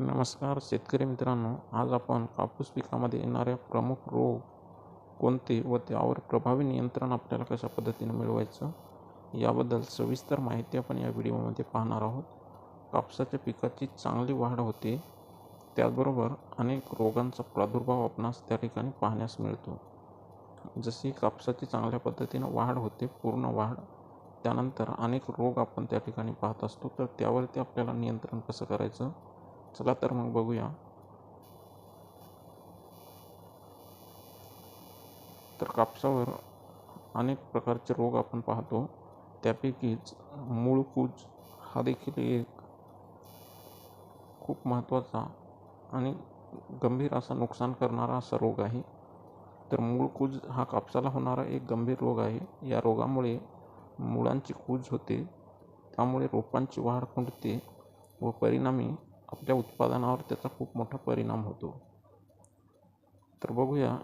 नमस्कार शेतकरी मित्रांनो, आज आपण कापूस पिकामध्ये येणाऱ्या प्रमुख रोग कोणते व त्यावर प्रभावी नियंत्रण आपल्याला कशा पद्धतीने मिळवायचं याबद्दल सविस्तर माहिती आपण या व्हिडिओमध्ये पाहणार आहोत. कापसाच्या पिकाची चांगली वाढ होते, त्याचबरोबर अनेक रोगांचा प्रादुर्भाव आपणास त्या ठिकाणी पाहण्यास मिळतो. जशी कापसाची चांगल्या पद्धतीने वाढ होते, पूर्ण वाढ, त्यानंतर अनेक रोग आपण त्या ठिकाणी पाहत असतो. तर त्यावरती आपल्याला नियंत्रण कसं करायचं, चला तर मग बघूया. तर कापसावर अनेक प्रकारचे रोग आपण पाहतो, त्यापैकीच मूळकूज हा देखील एक खूप महत्त्वाचा आणि गंभीर असा नुकसान करणारा असा रोग आहे. तर मूळकूज हा कापसाला होणारा एक गंभीर रोग आहे. या रोगामुळे मुळांची कूज होते, त्यामुळे रोपांची वाढ खुंटते व परिणामी आपल्या उत्पादनावर त्याचा खूप मोठा परिणाम होतो. तर बघूया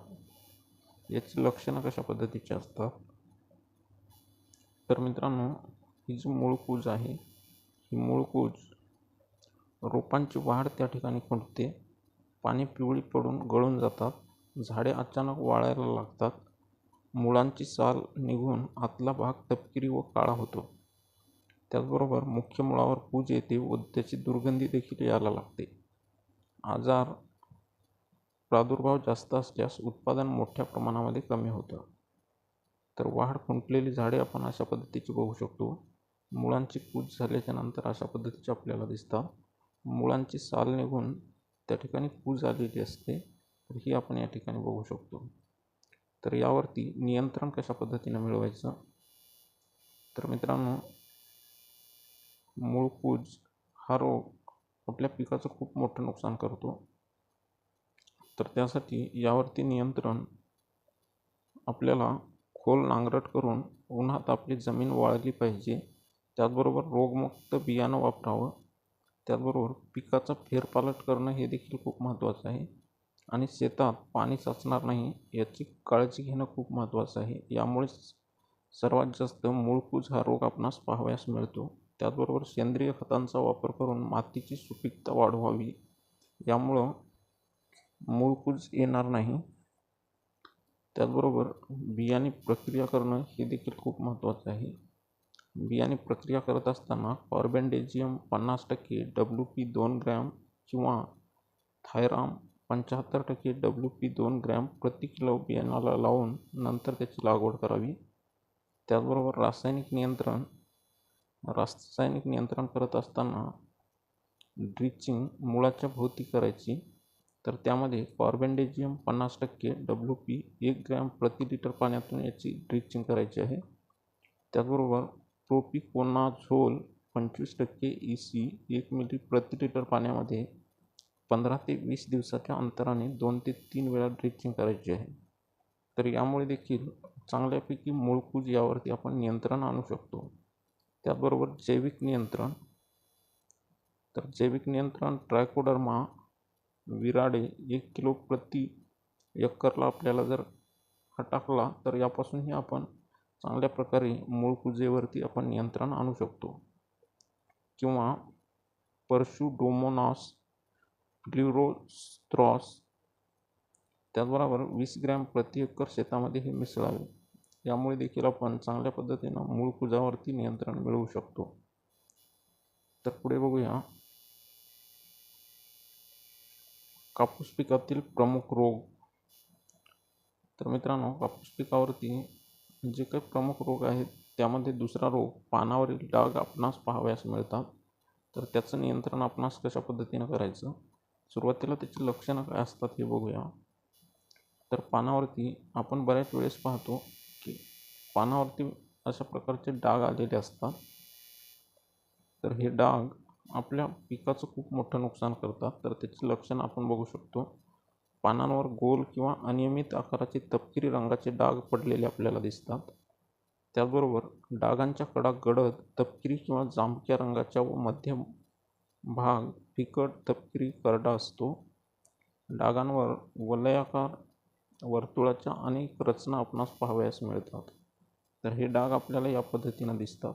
याची लक्षणं कशा पद्धतीची असतात. तर मित्रांनो, ही जी मूळकूज आहे, ही मूळकूज रोपांची वाढ त्या ठिकाणी खुंटते, पाने पिवळी पडून गळून जातात, झाडे अचानक वाळायला लागतात, मुळांची साल निघून आतला भाग तपकिरी व काळा होतो. त्याचबरोबर मुख्य मुळावर कूज येते व त्याची दुर्गंधी देखील यायला लागते. आजार प्रादुर्भाव जास्त असल्यास उत्पादन मोठ्या प्रमाणामध्ये कमी होतं. तर वाढ खुंटलेली झाडे आपण अशा पद्धतीची बघू शकतो. मुळांची कूज झाल्याच्या नंतर अशा पद्धतीचे आपल्याला दिसतात. मुळांची साल निघून त्या ठिकाणी कूज आलेली असते, तर ही आपण या ठिकाणी बघू शकतो. तर यावरती नियंत्रण कशा पद्धतीने मिळवायचं. तर मित्रांनो, मूळकूज हा रोग आपल्या पिकाचं खूप मोठं नुकसान करतो. तर त्यासाठी यावरती नियंत्रण आपल्याला खोल नांगरट करून उन्हात आपली जमीन वाळली पाहिजे. त्याचबरोबर रोगमुक्त बियाणं वापरावं. त्याचबरोबर पिकाचा फेरपालट करणं हे देखील खूप महत्त्वाचं आहे. आणि शेतात पाणी साचणार नाही याची काळजी घेणं खूप महत्त्वाचं आहे. यामुळेच सर्वात जास्त मूळकूज हा रोग आपणास पाहावयास मिळतो. त्याचबरोबर सेंद्रिय खतांचा वापर करून मातीची सुपीकता वाढवावी, यामुळं मूळकूज येणार नाही. त्याचबरोबर बियाणे प्रक्रिया करणं हे देखील खूप महत्त्वाचं आहे. बियाणे प्रक्रिया करत असताना कार्बेंडेजियम 50% WP 2 ग्रॅम किंवा थायराम 75% WP 2 ग्रॅम प्रति किलो बियाणाला लावून नंतर त्याची लागवड करावी. त्याचबरोबर रासायनिक नियंत्रण करत असताना ड्रिचिंग मुळाच्या भोवती करायची. तर त्यामध्ये कार्बेंडेजियम 50% WP 1 ग्रॅम प्रति लिटर पाण्यातून याची ड्रिचिंग करायची आहे. त्याचबरोबर प्रोपिकोनाझोल 25% EC 1 मिली प्रति लिटर पाण्यामध्ये 15 ते 20 दिवसाच्या अंतराने 2 ते 3 वेळा ड्रिचिंग करायची आहे. तर यामुळे देखील चांगल्यापैकी मूळकूज यावरती आपण नियंत्रण आणू शकतो. त्याचबरोबर जैविक नियंत्रण. तर जैविक नियंत्रण ट्रायकोडर्मा विराडे 1 किलो प्रति एकरला आपल्याला जर हा टाकला तर यापासूनही आपण चांगल्या प्रकारे मूळकुजेवरती आपण नियंत्रण आणू शकतो. किंवा परशुडोमोनास ग्लिरोस्त्रॉस त्याचबरोबर 20 ग्रॅम प्रति एकर शेतामध्ये हे मिसळावे. यामुळे देखील आपण चांगल्या पद्धतीनं मूळकुजावरती नियंत्रण मिळवू शकतो. तर पुढे बघूया कापूस पिकातील प्रमुख रोग. तर मित्रांनो, कापूस पिकावरती जे काही प्रमुख रोग आहेत त्यामध्ये दुसरा रोग पानावरील डाग आपणास पाहावयास मिळतात. तर त्याचं नियंत्रण आपणास कशा पद्धतीनं करायचं, सुरुवातीला त्याची लक्षणं काय असतात हे बघूया. तर पानावरती आपण बऱ्याच वेळेस पाहतो की पानावरती अशा प्रकारचे डाग आलेले असतात. तर हे डाग आपल्या पिकाचं खूप मोठं नुकसान करतात. तर त्याची लक्षणं आपण बघू शकतो. पानांवर गोल किंवा अनियमित आकाराचे तपकिरी रंगाचे डाग पडलेले आपल्याला दिसतात. त्याचबरोबर डागांच्या कडा गडद तपकिरी किंवा जांभक्या रंगाच्या व मध्यम भाग फिकट तपकिरी करडा असतो. डागांवर वलयाकार वर्तुळाच्या अनेक रचना आपणास पाहावयास मिळतात. तर हे डाग आपल्याला या पद्धतीनं दिसतात.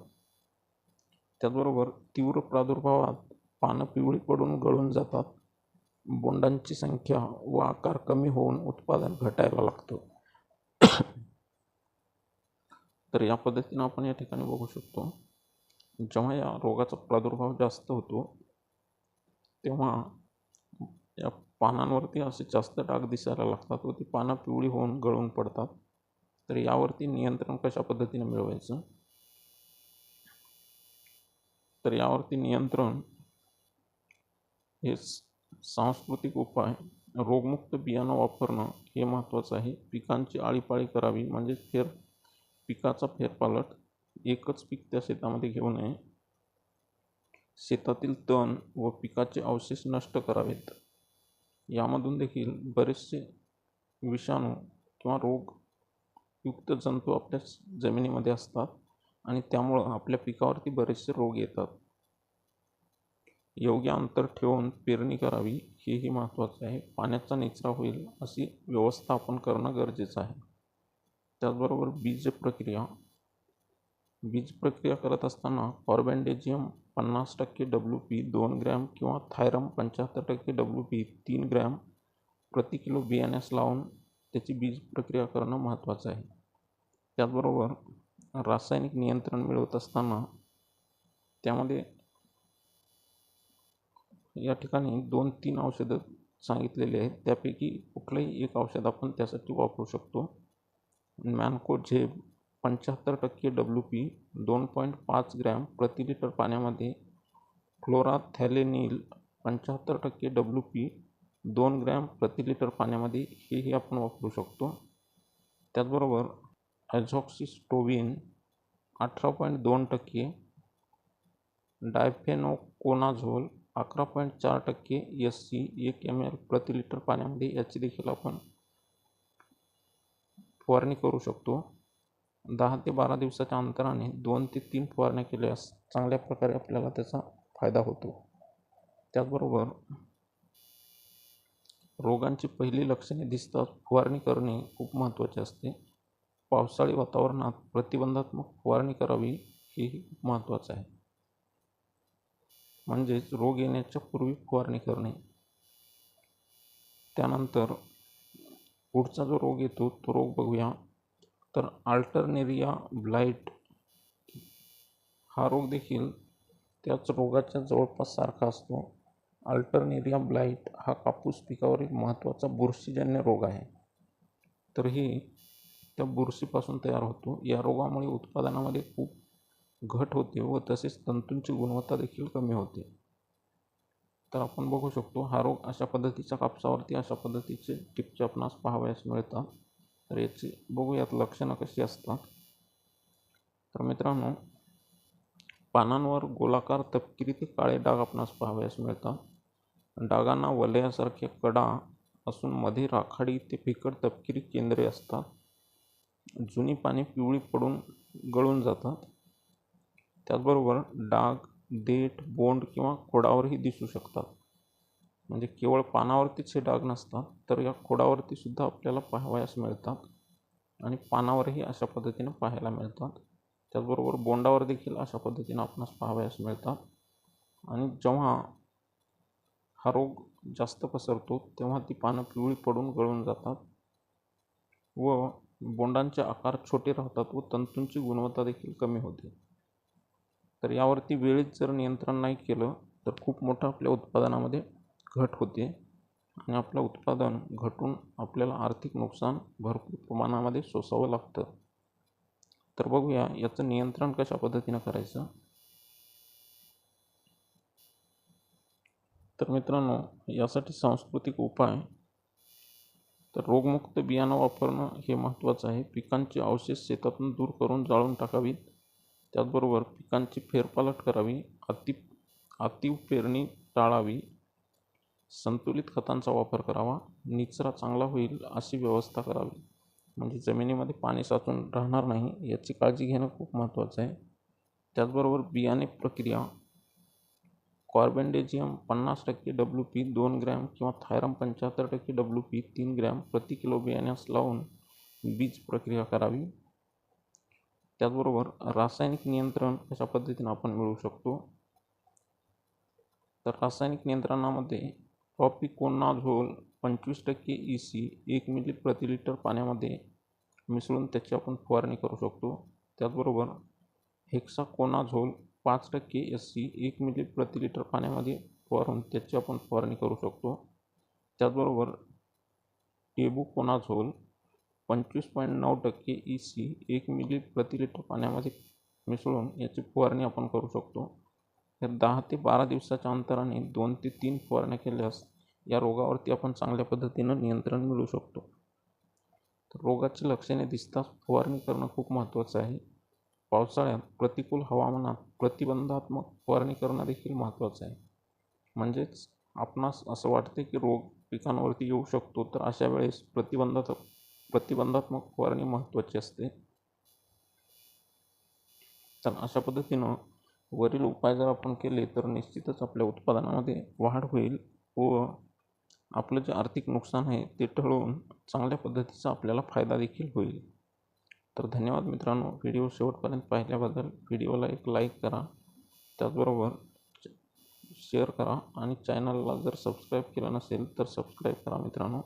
त्याचबरोबर तीव्र प्रादुर्भावात पानं पिवळी पडून गळून जातात. बोंडांची संख्या व आकार कमी होऊन उत्पादन घटायला लागतं. तर या पद्धतीनं आपण या ठिकाणी बघू शकतो, जेव्हा या रोगाचा प्रादुर्भाव जास्त होतो तेव्हा या पानांवरती असे जास्त डाग दिसायला लागतात व ती पानं पिवळी होऊन गळून पडतात. तर यावरती नियंत्रण कशा पद्धतीने मिळवायचं, तर यावरती नियंत्रण हे सांस्कृतिक उपाय, रोगमुक्त बियाणं वापरणं हे महत्त्वाचं आहे. पिकांची आळीपाळी करावी, म्हणजे पिकाचा फेरपालट, एकच पीक त्या शेतामध्ये घेऊ नये. शेतातील तण व पिकाचे अवशेष नष्ट करावेत. यामधून देखील बरेचसे विषाणू किंवा रोगयुक्त जंतू आपल्या जमिनीमध्ये असतात आणि त्यामुळं आपल्या पिकावरती बरेचसे रोग येतात. योग्य अंतर ठेवून पेरणी करावी, हेही महत्त्वाचं आहे. पाण्याचा निचरा होईल अशी व्यवस्था आपण करणं गरजेचं आहे. त्याचबरोबर बीज प्रक्रिया करत असताना कॉर्बेंडेजियम 50% WP 2 ग्रॅम किंवा थायरम 75% WP 3 ग्रॅम प्रति किलो बियाण्यास लावून त्याची बीज प्रक्रिया करणं महत्त्वाचं आहे. त्याचबरोबर रासायनिक नियंत्रण मिळवत असताना त्यामध्ये या ठिकाणी 2-3 औषधं सांगितलेली आहेत. त्यापैकी कुठलंही एक औषध आपण त्यासाठी वापरू शकतो. मॅनकोझेब 75% WP 2.5 ग्रॅम प्रति लिटर पाण्यामध्ये, क्लोराथॅलेनिल 75% WP 2 ग्रॅम प्रति लिटर पाण्यामध्ये, हेही आपण वापरू शकतो. त्याचबरोबर ॲझॉक्सिस्ट्रोबिन 18.2%, डायफेनोकोनाझोल 11.4% SC 1 ml प्रति लिटर पाण्यामध्ये, याची देखील आपण फवारणी करू शकतो. 10 ते 12 दिवसाच्या अंतराने 2 ते 3 फवारण्या केल्यास चांगल्या प्रकारे आपल्याला त्याचा फायदा होतो. त्याचबरोबर रोगांची पहिली लक्षणे दिसताच फवारणी करणे खूप महत्त्वाचे असते. पावसाळी वातावरणात प्रतिबंधात्मक फवारणी करावी, हेही खूप महत्त्वाचं आहे. म्हणजेच रोग येण्याच्या पूर्वी फवारणी करणे. त्यानंतर पुढचा जो रोग येतो तो रोग बघूया. तर अल्टरनेरिया ब्लाइट हा रोग देखील त्याच रोगाच्या जवळपास सारखा असतो. अल्टरनेरिया ब्लाइट हा कापूस पिकावरील महत्त्वाचा बुरशीजन्य रोग आहे. तर ही त्या बुरशीपासून तयार होतो. या रोगामुळे उत्पादनामध्ये खूप घट होते व तसेच तंतूंची गुणवत्ता देखील कमी होते. तर आपण बघू शकतो, हा रोग अशा पद्धतीच्या कापसावरती अशा पद्धतीचे टिपचे आपणास पाहावयास मिळतात. तर याची बघूयात लक्षणं कशी असतात. तर मित्रांनो, पानांवर गोलाकार तपकिरी ते काळे डाग आपणास पाहावयास मिळतात. डागांना वलयासारख्या कडा असून मध्ये राखाडी ते फिकट तपकिरी केंद्रे असतात. जुनी पाने पिवळी पडून गळून जातात. त्याचबरोबर डाग देठ, बोंड किंवा खोडावरही दिसू शकतात. म्हणजे केवळ पानावरतीच हे डाग नसतात, तर या खोडावरती सुद्धा आपल्याला पाहावयास मिळतात आणि पानावरही अशा पद्धतीने पाहायला मिळतात. त्याचबरोबर बोंडावर देखील अशा पद्धतीने आपणास पाहावयास मिळतात. आणि जेव्हा हा रोग जास्त पसरतो तेव्हा ती पानं पिवळी पडून गळून जातात व बोंडांचे आकार छोटे राहतात व तंतूंची गुणवत्ता देखील कमी होते. तर यावरती वेळेत जर नियंत्रण नाही केलं तर खूप मोठं आपल्या उत्पादनामध्ये घट होते आणि आपलं उत्पादन घटून आपल्याला आर्थिक नुकसान भरपूर प्रमाणामध्ये सोसावं लागतं. तर बघूया याचं नियंत्रण कशा पद्धतीनं करायचं. तर मित्रांनो, यासाठी सांस्कृतिक उपाय, तर रोगमुक्त बियाणं वापरणं हे महत्त्वाचं आहे. पिकांचे अवशेष शेतातून दूर करून जाळून टाकावीत. त्याचबरोबर पिकांची फेरपालट करावी. अति पेरणी टाळावी. संतुलित खतांचा वापर करावा. निचरा चांगला होईल अशी व्यवस्था करावी, म्हणजे जमिनीमध्ये पाणी साचून राहणार नाही याची काळजी घेणं खूप महत्त्वाचं आहे. त्याचबरोबर बियाणे प्रक्रिया, कॉर्बेंडेजियम 50% WP 2 ग्रॅम किंवा थायरम 75% WP 3 ग्रॅम प्रति किलो बियाण्यास लावून बीज प्रक्रिया करावी. त्याचबरोबर रासायनिक नियंत्रण अशा पद्धतीने आपण मिळवू शकतो. तर रासायनिक नियंत्रणामध्ये प्रॉपिकोनाझोल 25% EC 1 मिली प्रति लिटर पाण्यामध्ये मिसळून त्याची आपण फवारणी करू शकतो. त्याचबरोबर हेक्साकोनाझोल 5% SC 1 मिली प्रति लिटर पाण्यामध्ये फवारून त्याची आपण फवारणी करू शकतो. त्याचबरोबर टेबुकोनाझोल 25.9% EC 1 मिली प्रति लिटर पाण्यामध्ये मिसळून याची फवारणी आपण करू शकतो. तर 10 ते 12 दिवसाच्या अंतराने 2 ते 3 फवारण्या केल्यास या रोगावरती आपण चांगल्या पद्धतीनं नियंत्रण मिळवू शकतो. तर रोगाची लक्षणे दिसताच फवारणी करणं खूप महत्त्वाचं आहे. पावसाळ्यात प्रतिकूल हवामानात प्रतिबंधात्मक फवारणी करणं देखील महत्त्वाचं आहे. म्हणजेच आपणास असं वाटते की रोग पिकांवरती येऊ शकतो, तर अशा वेळेस प्रतिबंधात्मक फवारणी महत्त्वाची असते. तर अशा पद्धतीनं वरील उपाय जर आपण केले तर निश्चितच आपल्या उत्पादनामध्ये वाढ होईल व आपलं जे आर्थिक नुकसान आहे ते टळून चांगल्या पद्धतीचा आपल्याला फायदा देखील होईल. तर धन्यवाद मित्रांनो, व्हिडिओ शेवटपर्यंत पाहिल्याबद्दल. व्हिडिओला एक लाईक करा, त्याचबरोबर शेअर करा आणि चॅनलला जर सबस्क्राईब केलं नसेल तर सबस्क्राईब करा मित्रांनो.